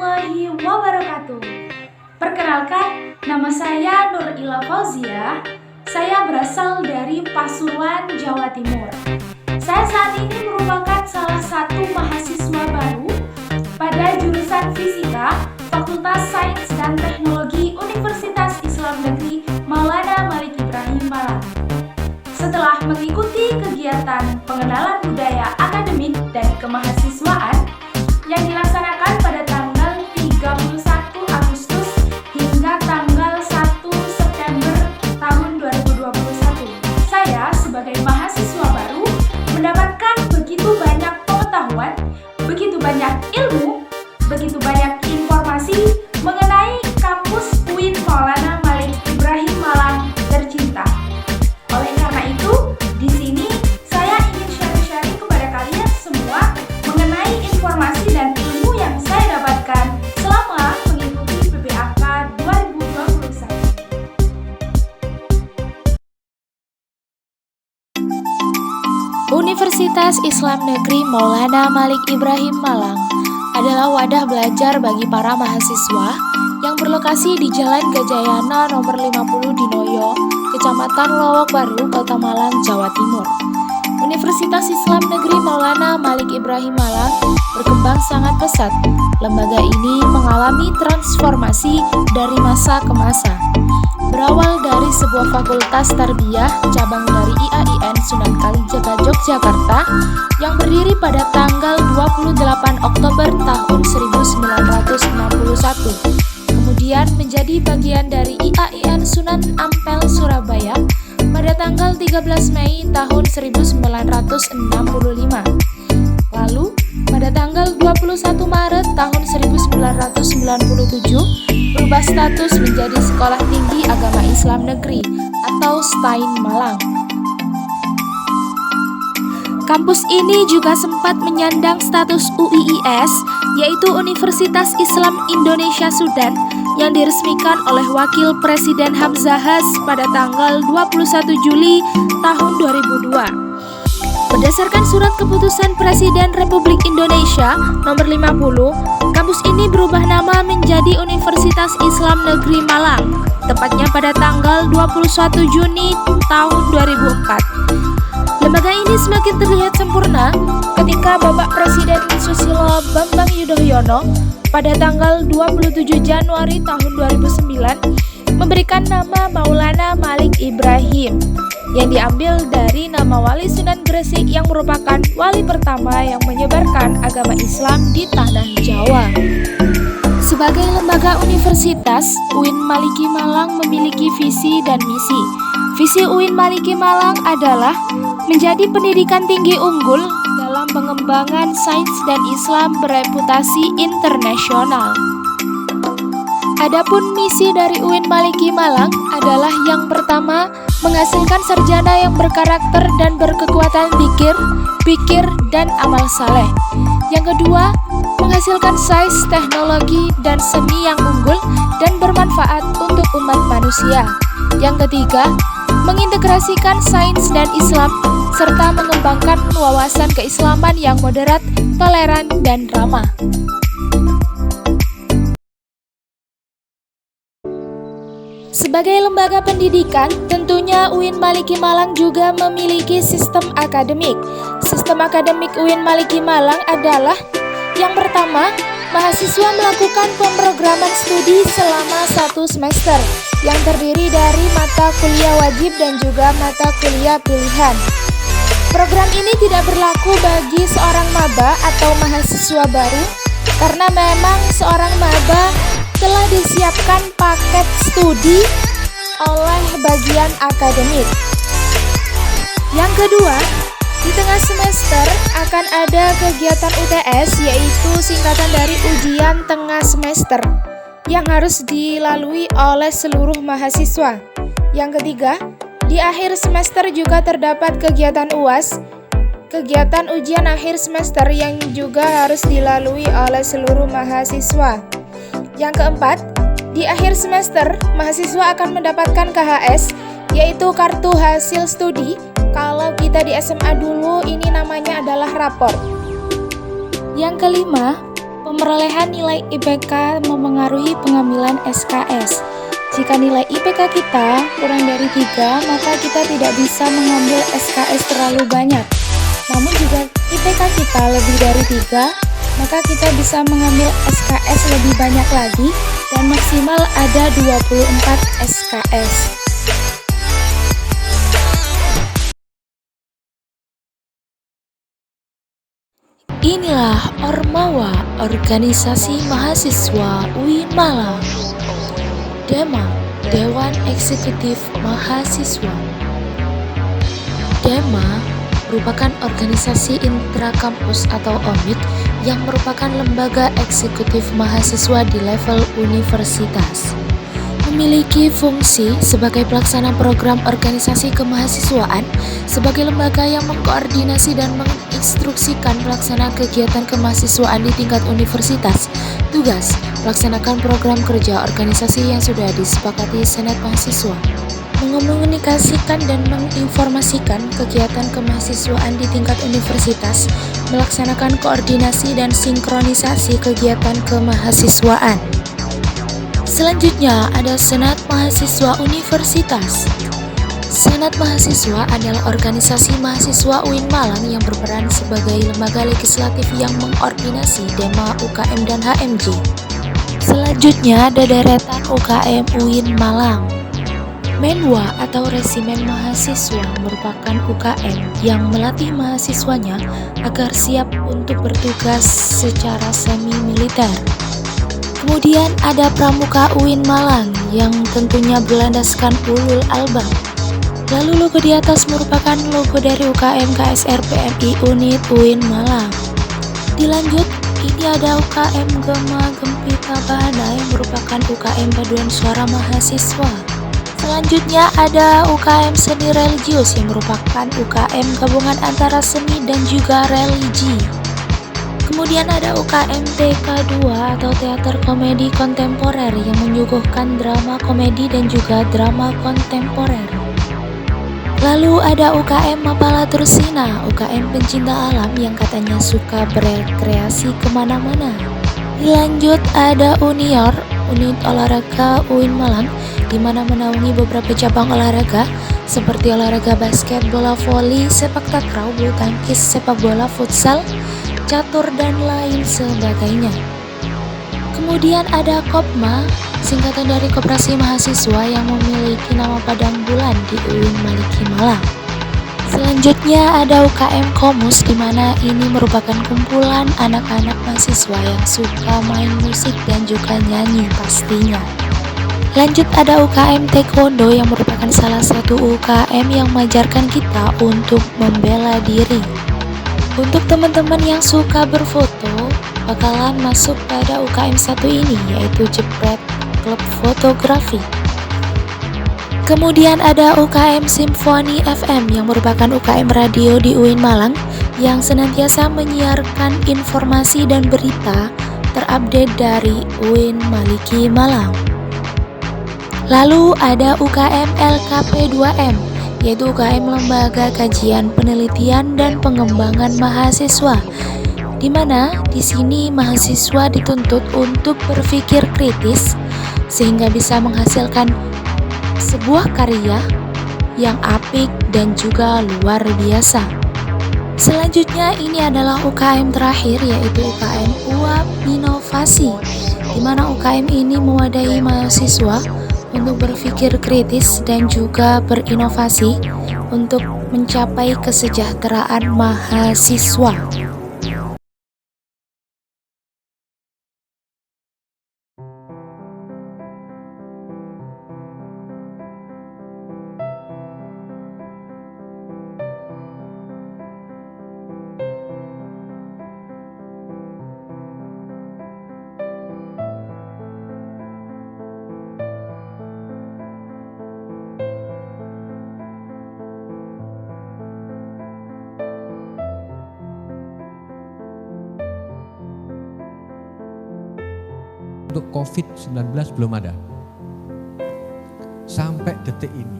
warahmatullahi wabarakatuh. Perkenalkan, nama saya Nur Ila Fauzia. Saya berasal dari Pasuruan, Jawa Timur. Saya saat ini merupakan salah satu mahasiswa baru pada jurusan Fisika, Fakultas Sains dan Teknologi Universitas Islam Negeri Maulana Malik Ibrahim Malang. Setelah mengikuti kegiatan pengenalan budaya akademik dan kemahasiswaan yang dilaksanakan pada tanggal 31 Agustus hingga tanggal 1 September tahun 2021. Saya sebagai mahasiswa baru mendapatkan begitu banyak pengetahuan, begitu banyak ilmu, begitu banyak informasi mengenai kampus UIN Maulana Malik Ibrahim Malang tercinta. Oleh karena itu, di sini saya ingin sharing-sharing kepada kalian semua mengenai informasi dan ilmu yang saya dapatkan selama mengikuti PPAK 2021. Universitas Islam Negeri Maulana Malik Ibrahim Malang adalah wadah belajar bagi para mahasiswa yang berlokasi di Jalan Gajayana nomor 50 di Noyo, Kecamatan Lowok Baru, Kota Malang, Jawa Timur. Universitas Islam Negeri Maulana Malik Ibrahim Malang berkembang sangat pesat. Lembaga ini mengalami transformasi dari masa ke masa. Berawal dari sebuah fakultas tarbiyah cabang dari IAIN Sunan Kalijaga, Yogyakarta yang berdiri pada tanggal 28 Oktober tahun 1961. Kemudian menjadi bagian dari IAIN Sunan Ampel, Surabaya pada tanggal 13 Mei tahun 1965. Lalu, pada tanggal 21 Maret tahun 1997, berubah status menjadi Sekolah Tinggi Agama Islam Negeri atau STAIN Malang. Kampus ini juga sempat menyandang status UIIS, yaitu Universitas Islam Indonesia Sudan, yang diresmikan oleh Wakil Presiden Hamzahas pada tanggal 21 Juli tahun 2002. Berdasarkan surat keputusan Presiden Republik Indonesia nomor 50, kampus ini berubah nama menjadi Universitas Islam Negeri Malang, tepatnya pada tanggal 21 Juni tahun 2004. Lembaga ini semakin terlihat sempurna ketika Bapak Presiden Susilo Bambang Yudhoyono pada tanggal 27 Januari tahun 2009 memberikan nama Maulana Malik Ibrahim yang diambil dari nama Wali Sunan Gresik yang merupakan wali pertama yang menyebarkan agama Islam di tanah Jawa. Sebagai lembaga universitas, UIN Maliki Malang memiliki visi dan misi. Visi UIN Maliki Malang adalah menjadi pendidikan tinggi unggul dalam pengembangan sains dan Islam bereputasi internasional. Adapun misi dari UIN Maliki Malang adalah yang pertama, menghasilkan sarjana yang berkarakter dan berkekuatan pikir, dan amal saleh. Yang kedua, menghasilkan sains, teknologi, dan seni yang unggul dan bermanfaat untuk umat manusia. Yang ketiga, mengintegrasikan sains dan Islam, serta mengembangkan wawasan keislaman yang moderat, toleran, dan ramah. Sebagai lembaga pendidikan, tentunya UIN Maliki Malang juga memiliki sistem akademik. Sistem akademik UIN Maliki Malang adalah yang pertama, mahasiswa melakukan pemrograman studi selama 1 semester yang terdiri dari mata kuliah wajib dan juga mata kuliah pilihan. Program ini tidak berlaku bagi seorang maba atau mahasiswa baru karena memang seorang maba telah disiapkan paket studi oleh bagian akademik. Yang kedua, di tengah semester akan ada kegiatan UTS, yaitu singkatan dari ujian tengah semester yang harus dilalui oleh seluruh mahasiswa. Yang ketiga, di akhir semester juga terdapat kegiatan UAS, kegiatan ujian akhir semester yang juga harus dilalui oleh seluruh mahasiswa. Yang keempat, di akhir semester, mahasiswa akan mendapatkan KHS, yaitu kartu hasil studi. Kalau kita di SMA dulu, ini namanya adalah rapor. Yang kelima, Pemerolehan nilai IPK memengaruhi pengambilan SKS. Jika nilai IPK kita kurang dari 3, maka kita tidak bisa mengambil SKS terlalu banyak. Namun jika IPK kita lebih dari 3, maka kita bisa mengambil SKS lebih banyak lagi dan maksimal ada 24 SKS. Inilah Ormawa, Organisasi Mahasiswa UIN Malang. DEMA, Dewan Eksekutif Mahasiswa. DEMA merupakan organisasi intrakampus atau OMIK yang merupakan lembaga eksekutif mahasiswa di level universitas. Memiliki fungsi sebagai pelaksana program organisasi kemahasiswaan sebagai lembaga yang mengkoordinasi dan menginstruksikan pelaksanaan kegiatan kemahasiswaan di tingkat universitas. Tugas, melaksanakan program kerja organisasi yang sudah disepakati Senat Mahasiswa. Mengomunikasikan dan menginformasikan kegiatan kemahasiswaan di tingkat universitas, melaksanakan koordinasi dan sinkronisasi kegiatan kemahasiswaan. Selanjutnya ada Senat Mahasiswa Universitas. Senat Mahasiswa adalah organisasi mahasiswa UIN Malang yang berperan sebagai lembaga legislatif yang mengordinasi DEMA, UKM, dan HMJ. Selanjutnya ada deretan UKM UIN Malang. Menwa atau Resimen Mahasiswa merupakan UKM yang melatih mahasiswanya agar siap untuk bertugas secara semi-militer. Kemudian ada Pramuka UIN Malang yang tentunya berlandaskan ulul albab. Lalu logo di atas merupakan logo dari UKM KSR PMI Unit UIN Malang. Dilanjut, ini ada UKM Gema Gempita Bahana yang merupakan UKM paduan suara mahasiswa. Selanjutnya ada UKM Seni Religius yang merupakan UKM gabungan antara seni dan juga religi. Kemudian ada UKM TK2 atau Teater Komedi Kontemporer yang menyuguhkan drama komedi dan juga drama kontemporer. Lalu ada UKM Mapala Tursina, UKM pencinta alam yang katanya suka berekreasi kemana-mana. Dilanjut ada Unior, Unit Olahraga UIN Malang, di mana menaungi beberapa cabang olahraga seperti olahraga basket, bola voli, sepak takraw, bulu tangkis, sepak bola, futsal, catur, dan lain sebagainya. Kemudian ada Kopma, singkatan dari Koperasi Mahasiswa yang memiliki nama Padang Bulan di UIN Maliki Malang. Selanjutnya ada UKM Komus, di mana ini merupakan kumpulan anak-anak mahasiswa yang suka main musik dan juga nyanyi pastinya. Lanjut ada UKM Taekwondo yang merupakan salah satu UKM yang mengajarkan kita untuk membela diri. Untuk teman-teman yang suka berfoto, bakalan masuk pada UKM satu ini, yaitu Jepret Klub Fotografi. Kemudian ada UKM Simfoni FM yang merupakan UKM radio di UIN Malang yang senantiasa menyiarkan informasi dan berita terupdate dari UIN Maliki Malang. Lalu ada UKM LKP2M, yaitu UKM Lembaga Kajian Penelitian dan Pengembangan Mahasiswa, di mana di sini mahasiswa dituntut untuk berpikir kritis sehingga bisa menghasilkan sebuah karya yang apik dan juga luar biasa. Selanjutnya ini adalah UKM terakhir, yaitu UKM UAP Inovasi, di mana UKM ini mewadahi mahasiswa untuk berpikir kritis dan juga berinovasi untuk mencapai kesejahteraan mahasiswa. Untuk COVID-19 belum ada. Sampai detik ini.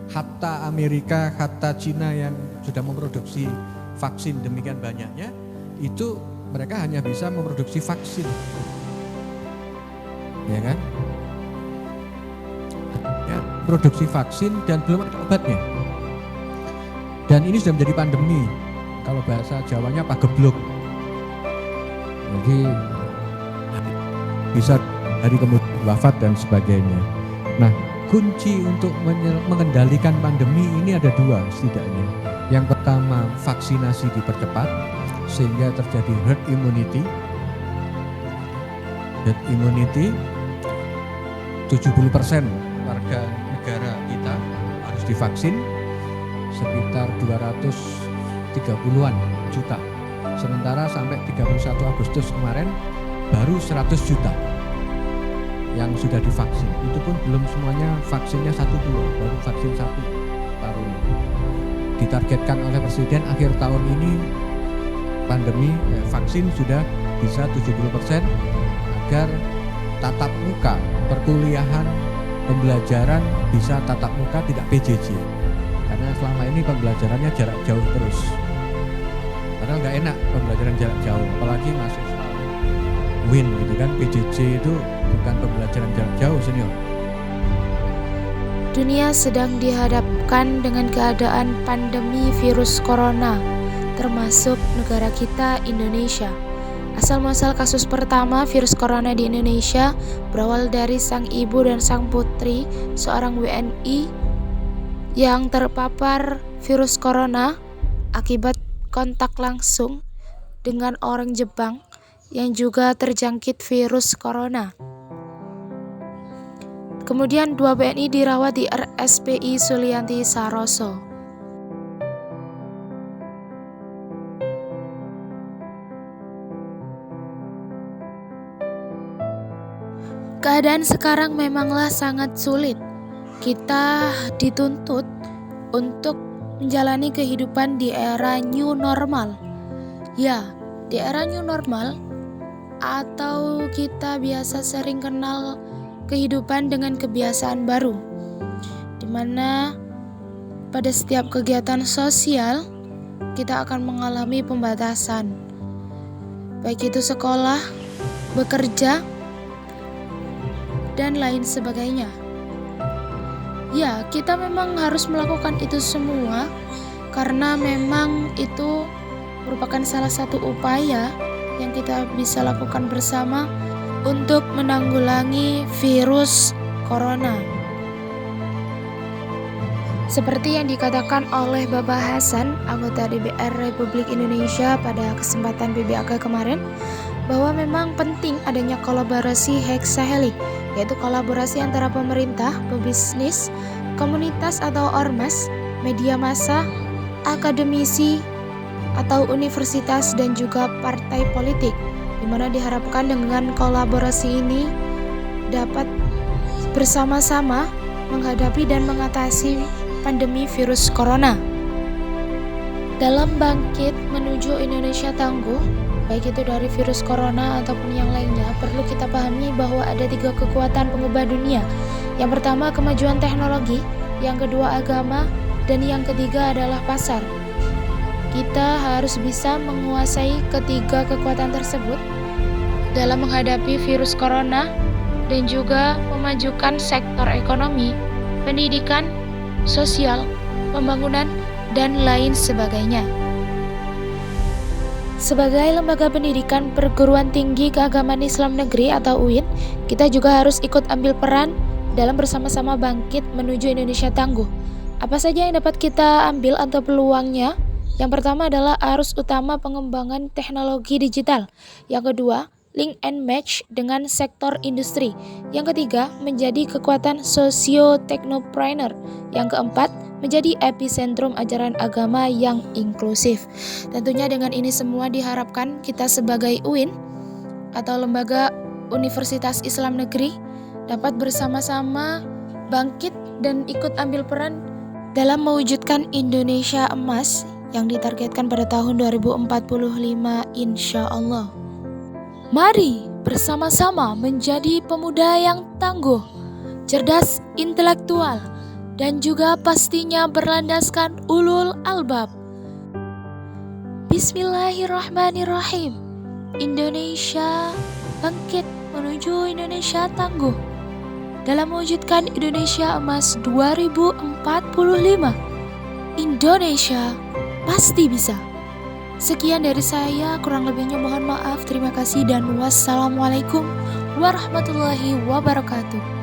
Hatta Amerika, hatta Cina yang sudah memproduksi vaksin demikian banyaknya, itu mereka hanya bisa memproduksi vaksin, ya kan? Ya, produksi vaksin dan belum ada obatnya. Dan ini sudah menjadi pandemi. Kalau bahasa Jawanya pagebluk. Jadi bisa hari kemudian wafat dan sebagainya. Nah, kunci untuk mengendalikan pandemi ini ada dua setidaknya. Yang pertama, vaksinasi dipercepat sehingga terjadi herd immunity. Herd immunity 70% warga negara kita harus divaksin, sekitar 230-an juta. Sementara sampai 31 Agustus kemarin baru 100 juta yang sudah divaksin. Itu pun belum semuanya vaksinnya 1-2, baru vaksin 1 parunya. Ditargetkan oleh Presiden akhir tahun ini pandemi vaksin sudah bisa 70% agar tatap muka perkuliahan pembelajaran bisa tatap muka, tidak PJJ. Karena selama ini pembelajarannya jarak jauh terus. Padahal nggak enak pembelajaran jarak jauh, apalagi mahasiswa UIN gitu kan. PJJ itu bukan pembelajaran jarak jauh, senior. Dunia sedang dihadapkan dengan keadaan pandemi virus corona, termasuk negara kita, Indonesia. Asal muasal kasus pertama virus corona di Indonesia berawal dari sang ibu dan sang putri, seorang WNI yang terpapar virus corona akibat kontak langsung dengan orang Jepang yang juga terjangkit virus corona. Kemudian 2 WNI dirawat di RSPI Sulianti Saroso. Keadaan sekarang memanglah sangat sulit. Kita dituntut untuk menjalani kehidupan di era new normal. Ya, di era new normal atau kita biasa sering kenal kehidupan dengan kebiasaan baru, di mana pada setiap kegiatan sosial kita akan mengalami pembatasan, baik itu sekolah, bekerja, dan lain sebagainya. Ya, kita memang harus melakukan itu semua karena memang itu merupakan salah satu upaya yang kita bisa lakukan bersama untuk menanggulangi virus corona. Seperti yang dikatakan oleh Bapak Hasan, anggota DPR Republik Indonesia pada kesempatan PBAK kemarin, bahwa memang penting adanya kolaborasi heksahelik, yaitu kolaborasi antara pemerintah, pebisnis, komunitas atau ormas, media massa, akademisi atau universitas dan juga partai politik, di mana diharapkan dengan kolaborasi ini dapat bersama-sama menghadapi dan mengatasi pandemi virus corona. Dalam bangkit menuju Indonesia tangguh, baik itu dari virus corona ataupun yang lainnya, perlu kita pahami bahwa ada 3 kekuatan pengubah dunia. Yang pertama kemajuan teknologi, yang kedua agama, dan yang ketiga adalah pasar. Kita harus bisa menguasai ketiga kekuatan tersebut dalam menghadapi virus corona dan juga memajukan sektor ekonomi, pendidikan, sosial, pembangunan, dan lain sebagainya. Sebagai lembaga pendidikan perguruan tinggi keagamaan Islam negeri atau UIN, kita juga harus ikut ambil peran dalam bersama-sama bangkit menuju Indonesia tangguh. Apa saja yang dapat kita ambil atau peluangnya? Yang pertama adalah arus utama pengembangan teknologi digital. Yang kedua, link and match dengan sektor industri. Yang ketiga, menjadi kekuatan sosio-teknopreneur. Yang keempat, menjadi epicentrum ajaran agama yang inklusif. Tentunya dengan ini semua diharapkan kita sebagai UIN atau Lembaga Universitas Islam Negeri dapat bersama-sama bangkit dan ikut ambil peran dalam mewujudkan Indonesia emas yang ditargetkan pada tahun 2045 insya Allah. Mari bersama-sama menjadi pemuda yang tangguh, cerdas intelektual, dan juga pastinya berlandaskan ulul albab. Bismillahirrahmanirrahim. Indonesia bangkit menuju Indonesia tangguh dalam mewujudkan Indonesia Emas 2045. Indonesia pasti bisa. Sekian dari saya, kurang lebihnya mohon maaf. Terima kasih dan wassalamualaikum warahmatullahi wabarakatuh.